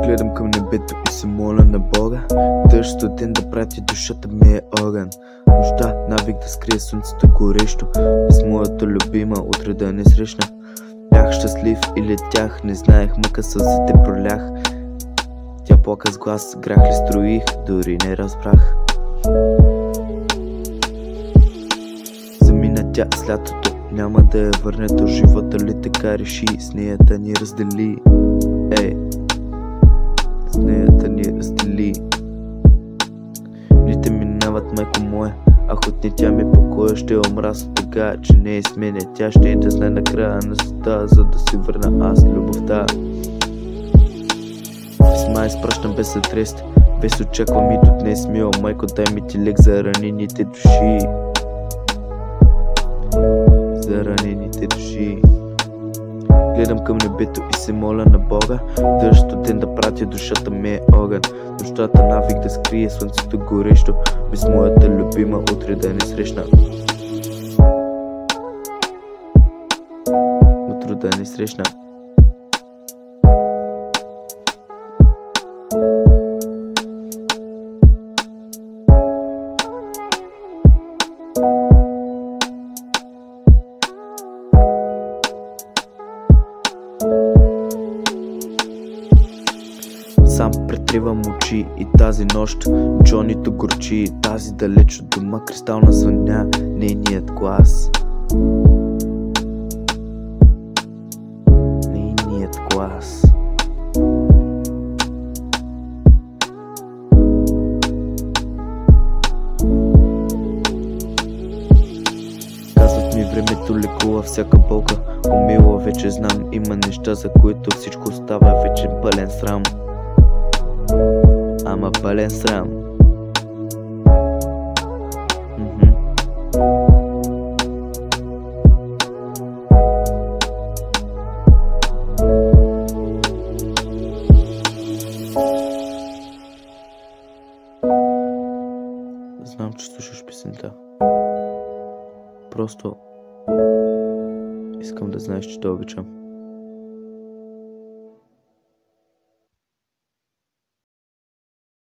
Гледам към небето и се моля на Бога. Дъжд студен да прати, душата ми е огън. Нощта навик да скрие слънцето горещо. Без моята любима утре да не срещна. Бях щастлив и летях, не знаех мъка, сълзите пролях. Тя плака с глас, грях ли строих, дори не разбрах. Замина тя с лятото, няма да я върне до живота ли така реши, с нея да ни раздели. С нея да ни раздели. Дните минават, майко моя, а отне тя ми покоя. Ще умра с тъга, че не е с мене. Тя ще е да знае на края на света, за да си върна аз любовта. Писма изпращам без адрес, без очаквам и до днес. Мила майко, дай ми ти лек за ранените души. За ранените души. Гледам към небето и се моля на Бога. Дъжд студен да пратя, душата ми е огън. Нощата навик да скрие, слънцето горещо. Без моята любима утре да не срещна. Утре да не срещна. Сам претривам очи и тази нощ Джонито горчи, тази далеч от дома кристална звъня нейният глас. Нейният глас. Казват ми, времето лекува всяка болка. Умила вече знам, има неща, за които всичко остава вече пълен срам. Ама пълен срам. Знам, че слушаш песента. Просто искам да знаеш, че те обичам.